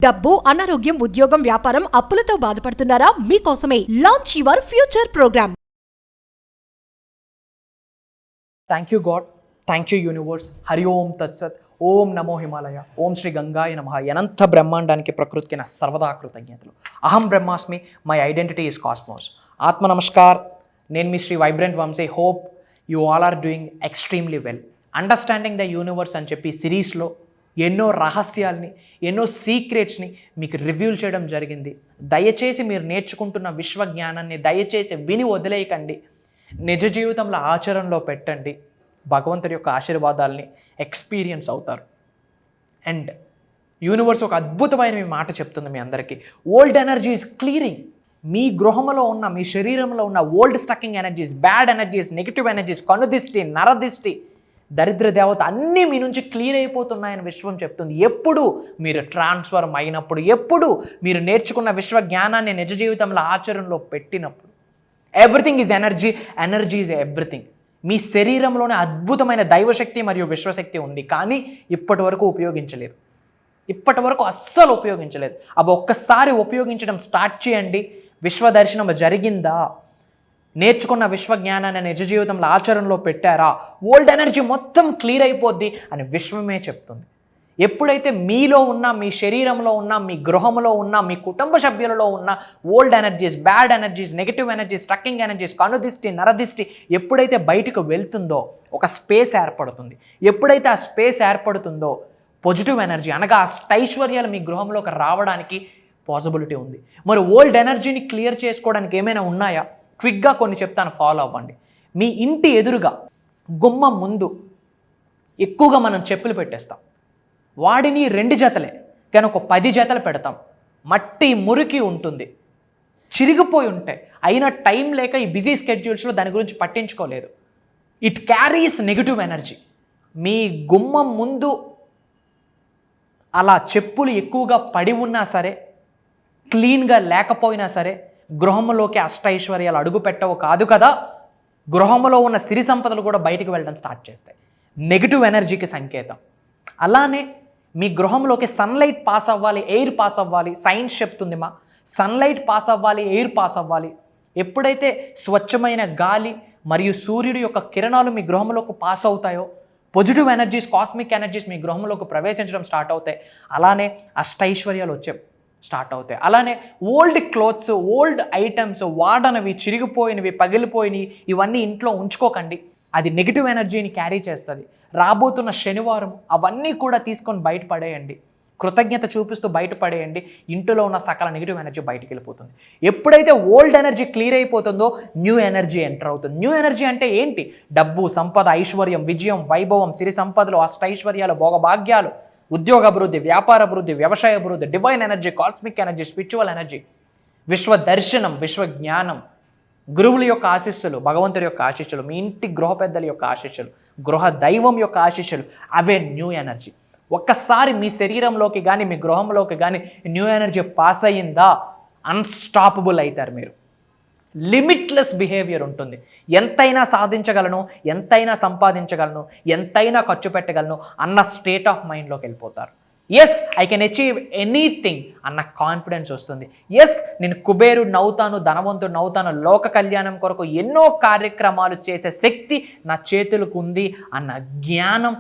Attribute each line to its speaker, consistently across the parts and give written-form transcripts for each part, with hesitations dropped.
Speaker 1: డబ్బు, అనారోగ్యం, ఉద్యోగం, వ్యాపారం, అప్పులతో బాధపడుతున్నారా? మీకోసమే launch your future programme.
Speaker 2: Thank you God, thank you universe. Hari ఓం తత్సత్. ఓం నమో హిమాలయ. ఓం శ్రీ గంగాయ నమః. అనంత బ్రహ్మాండానికి ప్రకృతికి నా సర్వదా కృతజ్ఞతలు. అహం బ్రహ్మాస్మి, మై ఐడెంటిటీ ఈస్ కాస్మోస్. ఆత్మ నమస్కార్. నేను మీ Shri vibrant Vamshi. Hope you all are doing extremely well. Understanding the universe అని చెప్పి సిరీస్లో ఎన్నో రహస్యాల్ని, ఎన్నో సీక్రెట్స్ని మీకు రివ్యూల్ చేయడం జరిగింది. దయచేసి మీరు నేర్చుకుంటున్న విశ్వజ్ఞానాన్ని దయచేసి విని వదిలేయకండి. నిజ జీవితంలో ఆచరణలో పెట్టండి. భగవంతుడి యొక్క ఆశీర్వాదాలని ఎక్స్పీరియన్స్ అవుతారు. అండ్ యూనివర్స్ ఒక అద్భుతమైన మీ మాట చెప్తుంది మీ అందరికీ. Old energy is clearing. మీ గృహంలో ఉన్న, మీ శరీరంలో ఉన్న old stucking energies, bad energies, negative energies, కనుదిష్టి, నరదిష్టి, దరిద్ర దేవత అన్నీ మీ నుంచి క్లియర్ అయిపోతున్నాయని విశ్వం చెప్తుంది. ఎప్పుడు మీరు ట్రాన్స్ఫర్మ్ అయినప్పుడు, ఎప్పుడు మీరు నేర్చుకున్న విశ్వ జ్ఞానాన్ని నిజ జీవితంలో ఆచరణలో పెట్టినప్పుడు. Everything is energy, energy is everything. మీ శరీరంలోనే అద్భుతమైన దైవశక్తి మరియు విశ్వశక్తి ఉంది, కానీ ఇప్పటి వరకు ఉపయోగించలేదు. ఇప్పటి వరకు అస్సలు ఉపయోగించలేదు. అవి ఒక్కసారి ఉపయోగించడం స్టార్ట్ చేయండి. విశ్వదర్శనం జరిగిందా? నేర్చుకున్న విశ్వజ్ఞానాన్ని నిజ జీవితంలో ఆచరణలో పెట్టారా? ఓల్డ్ ఎనర్జీ మొత్తం క్లియర్ అయిపోద్ది అని విశ్వమే చెప్తుంది. ఎప్పుడైతే మీలో ఉన్న, మీ శరీరంలో ఉన్న, మీ గృహంలో ఉన్న, మీ కుటుంబ సభ్యులలో ఉన్న old energies, bad energies, negative energies, stucking energies, కనుదిష్టి, నరదిష్టి ఎప్పుడైతే బయటకు వెళ్తుందో ఒక స్పేస్ ఏర్పడుతుంది. ఎప్పుడైతే ఆ స్పేస్ ఏర్పడుతుందో పాజిటివ్ ఎనర్జీ అనగా అష్టైశ్వర్యాలు మీ గృహంలోకి రావడానికి పాసిబిలిటీ ఉంది. మరి ఓల్డ్ ఎనర్జీని క్లియర్ చేసుకోవడానికి ఏమైనా ఉన్నాయా? క్విక్గా కొన్ని చెప్తాను, ఫాలో అవ్వండి. మీ ఇంటి ఎదురుగా గుమ్మం ముందు ఎక్కువగా మనం చెప్పులు పెట్టేస్తాం. వాడిని 2 జతలే కానీ ఒక 10 జతలు పెడతాం. మట్టి మురికి ఉంటుంది, చిరిగిపోయి ఉంటాయి. అయినా టైం లేక ఈ బిజీ స్కెడ్యూల్స్లో దాని గురించి పట్టించుకోలేదు. It carries negative energy. మీ గుమ్మం ముందు అలా చెప్పులు ఎక్కువగా పడి ఉన్నా సరే, క్లీన్గా లేకపోయినా సరే, గృహంలోకి అష్టైశ్వర్యాలు అడుగు పెట్టవు కాదు కదా. గృహంలో ఉన్న సిరి సంపదలు కూడా బయటికి వెళ్ళడం స్టార్ట్ చేస్తాయి. నెగిటివ్ ఎనర్జీకి సంకేతం. అలానే మీ గృహంలోకి సన్లైట్ పాస్ అవ్వాలి, ఎయిర్ పాస్ అవ్వాలి. సైన్స్ చెప్తుంది మా సన్లైట్ పాస్ అవ్వాలి, ఎయిర్ పాస్ అవ్వాలి. ఎప్పుడైతే స్వచ్ఛమైన గాలి మరియు సూర్యుడి యొక్క కిరణాలు మీ గృహంలోకి పాస్ అవుతాయో పాజిటివ్ ఎనర్జీస్, కాస్మిక్ ఎనర్జీస్ మీ గృహంలోకి ప్రవేశించడం స్టార్ట్ అవుతాయి. అలానే అష్టైశ్వర్యాలు వచ్చే స్టార్ట్ అవుతాయి. అలానే ఓల్డ్ క్లోత్స్, ఓల్డ్ ఐటమ్స్, వాడనవి, చిరిగిపోయినవి, పగిలిపోయినవి ఇవన్నీ ఇంట్లో ఉంచుకోకండి. అది నెగిటివ్ ఎనర్జీని క్యారీ చేస్తుంది. రాబోతున్న శనివారం అవన్నీ కూడా తీసుకొని బయటపడేయండి. కృతజ్ఞత చూపిస్తూ బయటపడేయండి. ఇంట్లో ఉన్న సకల నెగిటివ్ ఎనర్జీ బయటికి వెళ్ళిపోతుంది. ఎప్పుడైతే ఓల్డ్ ఎనర్జీ క్లియర్ అయిపోతుందో న్యూ ఎనర్జీ ఎంటర్ అవుతుంది. న్యూ ఎనర్జీ అంటే ఏంటి? డబ్బు, సంపద, ఐశ్వర్యం, విజయం, వైభవం, సిరి సంపదలు, అష్టైశ్వర్యాలు, భోగభాగ్యాలు, ఉద్యోగ అభివృద్ధి, వ్యాపార అభివృద్ధి, వ్యవసాయ అభివృద్ధి, divine energy, cosmic energy, spiritual energy, విశ్వ దర్శనం, విశ్వ జ్ఞానం, గురువుల యొక్క ఆశీస్సులు, భగవంతుడి యొక్క ఆశీస్సులు, మీ ఇంటి గృహ పెద్దల యొక్క ఆశీస్సులు, గృహ దైవం యొక్క ఆశీస్సులు, అవే న్యూ ఎనర్జీ. ఒక్కసారి మీ శరీరంలోకి కానీ మీ గృహంలోకి కానీ న్యూ ఎనర్జీ పాస్ అయ్యిందా, అన్స్టాపబుల్ అవుతారు మీరు. లిమిట్లెస్ బిహేవియర్ ఉంటుంది. ఎంతైనా సాధించగలను, ఎంతైనా సంపాదించగలను, ఎంతైనా ఖర్చు పెట్టగలను అన్న స్టేట్ ఆఫ్ మైండ్లోకి వెళ్ళిపోతారు. Yes, I can achieve anything అన్న కాన్ఫిడెన్స్ వస్తుంది. ఎస్, నేను కుబేరుడు నవ్వుతాను, ధనవంతుడు నవ్వుతాను, లోక కళ్యాణం కొరకు ఎన్నో కార్యక్రమాలు చేసే శక్తి నా చేతులకు ఉంది అన్న జ్ఞానం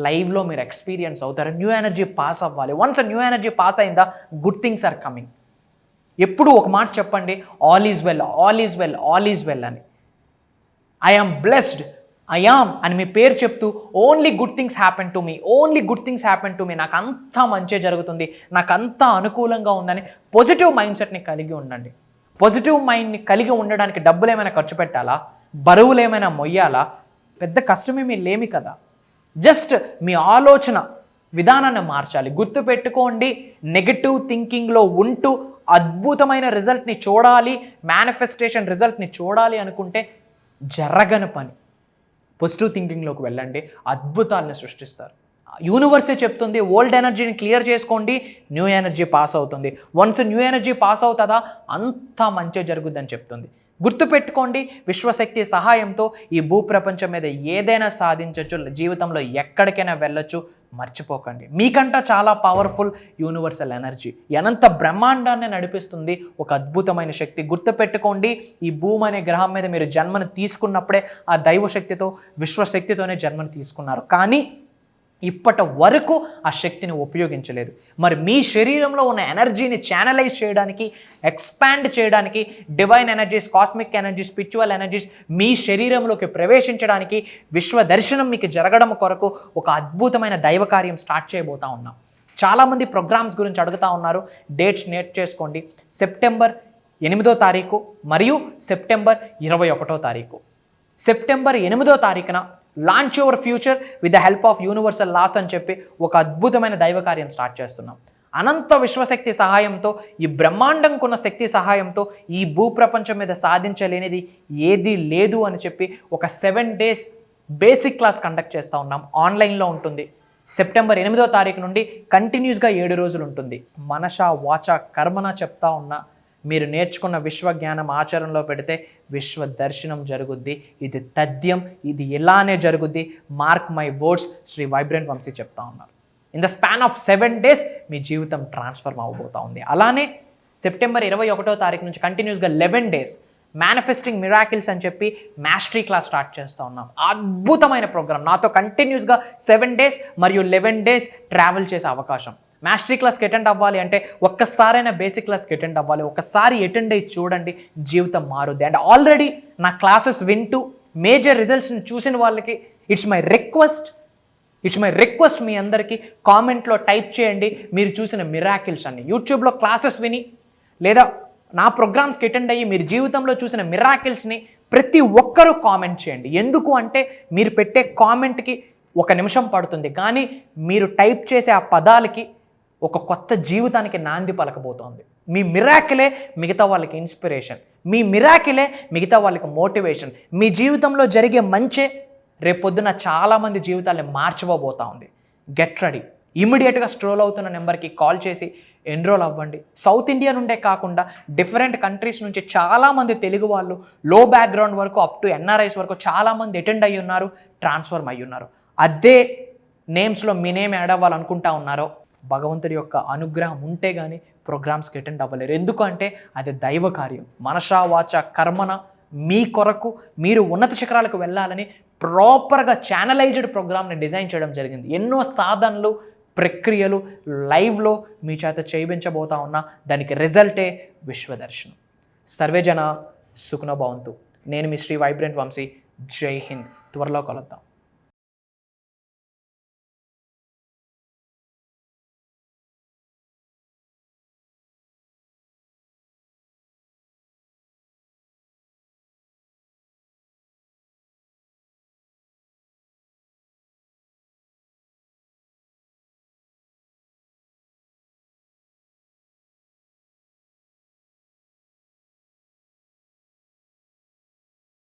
Speaker 2: లైవ్లో మీరు ఎక్స్పీరియన్స్ అవుతారు. న్యూ ఎనర్జీ పాస్ అవ్వాలి. వన్స్ న్యూ ఎనర్జీ పాస్ అయిందా గుడ్ థింగ్స్ ఆర్ కమింగ్. ఎప్పుడు ఒక మాట చెప్పండి, all is well, all is well, all is well అని. I am blessed, I am అని మీ పేరు చెప్తూ only good things happen to మీ, only good things happen to మీ, నాకు అంతా మంచి జరుగుతుంది, నాకు అంతా అనుకూలంగా ఉందని పాజిటివ్ మైండ్ సెట్ని కలిగి ఉండండి. పాజిటివ్ మైండ్ని కలిగి ఉండడానికి డబ్బులు ఏమైనా ఖర్చు పెట్టాలా? బరువులు ఏమైనా మొయ్యాలా? పెద్ద కష్టమేమీ లేమి కదా. జస్ట్ మీ ఆలోచన విధానాన్ని మార్చాలి. గుర్తుపెట్టుకోండి, నెగటివ్ థింకింగ్లో ఉంటూ అద్భుతమైన రిజల్ట్ని చూడాలి, మేనిఫెస్టేషన్ రిజల్ట్ని చూడాలి అనుకుంటే జరగని పని. పాజిటివ్ థింకింగ్లోకి వెళ్ళండి, అద్భుతాలను సృష్టిస్తారు. యూనివర్సే చెప్తుంది ఓల్డ్ ఎనర్జీని క్లియర్ చేసుకోండి, న్యూ ఎనర్జీ పాస్ అవుతుంది. వన్స్ న్యూ ఎనర్జీ పాస్ అవుతుందా అంతా మంచి జరుగుద్దని చెప్తుంది. గుర్తుపెట్టుకోండి, విశ్వశక్తి సహాయంతో ఈ భూప్రపంచం మీద ఏదైనా సాధించవచ్చు, జీవితంలో ఎక్కడికైనా వెళ్ళొచ్చు. మర్చిపోకండి, మీకంట చాలా పవర్ఫుల్ యూనివర్సల్ ఎనర్జీ, అనంత బ్రహ్మాండాన్ని నడిపిస్తుంది ఒక అద్భుతమైన శక్తి. గుర్తుపెట్టుకోండి, ఈ భూమి అనే గ్రహం మీద మీరు జన్మను తీసుకున్నప్పుడే ఆ దైవశక్తితో, విశ్వశక్తితోనే జన్మను తీసుకున్నారు. కానీ ఇప్పటి వరకు ఆ శక్తిని ఉపయోగించలేదు. మరి మీ శరీరంలో ఉన్న ఎనర్జీని ఛానలైజ్ చేయడానికి, ఎక్స్పాండ్ చేయడానికి, divine energies, cosmic energies, spiritual energies మీ శరీరంలోకి ప్రవేశించడానికి, విశ్వ దర్శనం మీకు జరగడం కొరకు ఒక అద్భుతమైన దైవ కార్యం స్టార్ట్ చేయబోతా ఉన్నాం. చాలామంది ప్రోగ్రామ్స్ గురించి అడుగుతూ ఉన్నారు. డేట్స్ నోట్ చేసుకోండి. సెప్టెంబర్ 8వ తారీఖు మరియు సెప్టెంబర్ 21వ తారీఖు. సెప్టెంబర్ 8వ తారీఖున launch your future with the help of universal laws అని చెప్పి ఒక అద్భుతమైన దైవ కార్యం స్టార్ట్ చేస్తున్నాం. అనంత విశ్వశక్తి సహాయంతో, ఈ బ్రహ్మాండంకున్న శక్తి సహాయంతో ఈ భూప్రపంచం మీద సాధించలేనిది ఏదీ లేదు అని చెప్పి ఒక 7 days బేసిక్ క్లాస్ కండక్ట్ చేస్తూ ఉన్నాం. ఆన్లైన్లో ఉంటుంది. సెప్టెంబర్ 8వ తారీఖు నుండి కంటిన్యూస్గా 7 రోజులు ఉంటుంది. మనస వాచ కర్మన చెప్తా ఉన్నా, మీరు నేర్చుకున్న విశ్వజ్ఞానం ఆచరణలో పెడితే విశ్వ దర్శనం జరుగుద్ది. ఇది తథ్యం, ఇది ఇలానే జరుగుద్ది. Mark my words, Shri vibrant Vamshi చెప్తా ఉన్నారు. In the span of 7 days మీ జీవితం ట్రాన్స్ఫర్మ్ అవ్వబోతూ ఉంది. అలానే సెప్టెంబర్ 21వ తారీఖు నుంచి కంటిన్యూస్గా 11 days మేనిఫెస్టింగ్ మిరాకిల్స్ అని చెప్పి మాస్టరీ క్లాస్ స్టార్ట్ చేస్తూ ఉన్నాం. అద్భుతమైన ప్రోగ్రామ్. నాతో కంటిన్యూస్గా 7 days మరియు 11 days ట్రావెల్ చేసే అవకాశం. మాస్టరీ క్లాస్కి అటెండ్ అవ్వాలి అంటే ఒక్కసారైనా బేసిక్ క్లాస్కి అటెండ్ అవ్వాలి. ఒక్కసారి అటెండ్ అయ్యి చూడండి, జీవితం మారుద్ది. అండ్ ఆల్రెడీ నా క్లాసెస్ వింటూ మేజర్ రిజల్ట్స్ని చూసిన వాళ్ళకి ఇట్స్ మై రిక్వెస్ట్ మీ అందరికీ కామెంట్లో టైప్ చేయండి మీరు చూసిన మిరాకిల్స్ అన్ని. యూట్యూబ్లో క్లాసెస్ విని లేదా నా ప్రోగ్రామ్స్కి అటెండ్ అయ్యి మీరు జీవితంలో చూసిన మిరాకిల్స్ని ప్రతి ఒక్కరూ కామెంట్ చేయండి. ఎందుకు అంటే మీరు పెట్టే కామెంట్కి 1 నిమిషం పడుతుంది, కానీ మీరు టైప్ చేసే ఆ పదాలకి ఒక కొత్త జీవితానికి నాంది పలకబోతోంది. మీ మిరాకిలే మిగతా వాళ్ళకి ఇన్స్పిరేషన్, మీ మిరాకిలే మిగతా వాళ్ళకి మోటివేషన్. మీ జీవితంలో జరిగే మంచే రేపొద్దున చాలామంది జీవితాన్ని మార్చబోతా ఉంది. Get ready. ఇమీడియట్గా స్క్రోల్ అవుతున్న నెంబర్కి కాల్ చేసి ఎన్రోల్ అవ్వండి. సౌత్ ఇండియా నుండే కాకుండా డిఫరెంట్ కంట్రీస్ నుంచి చాలామంది తెలుగు వాళ్ళు, లో బ్యాక్గ్రౌండ్ వరకు అప్ టు ఎన్ఆర్ఐస్ వరకు చాలామంది అటెండ్ అయ్యి ఉన్నారు, ట్రాన్స్ఫర్మ్ అయ్యి ఉన్నారు. అదే నేమ్స్లో మీ నేమ్ యాడ్ అవ్వాలనుకుంటా ఉన్నారో భగవంతుడి యొక్క అనుగ్రహం ఉంటే కానీ ప్రోగ్రామ్స్కి అటెండ్ అవ్వలేరు. ఎందుకంటే అది దైవ కార్యం. మనస వాచ కర్మన మీ కొరకు మీరు ఉన్నత శిఖరాలకు వెళ్ళాలని ప్రాపర్గా ఛానలైజ్డ్ ప్రోగ్రామ్ని డిజైన్ చేయడం జరిగింది. ఎన్నో సాధనలు, ప్రక్రియలు లైవ్లో మీ చేత చేయించబోతా ఉన్నా. దానికి రిజల్టే విశ్వదర్శనం. సర్వేజన సుఖనో భవంతు. నేను మీ శ్రీ వైబ్రెంట్ వంశీ. జై హింద్. త్వరలో కలుద్దాం.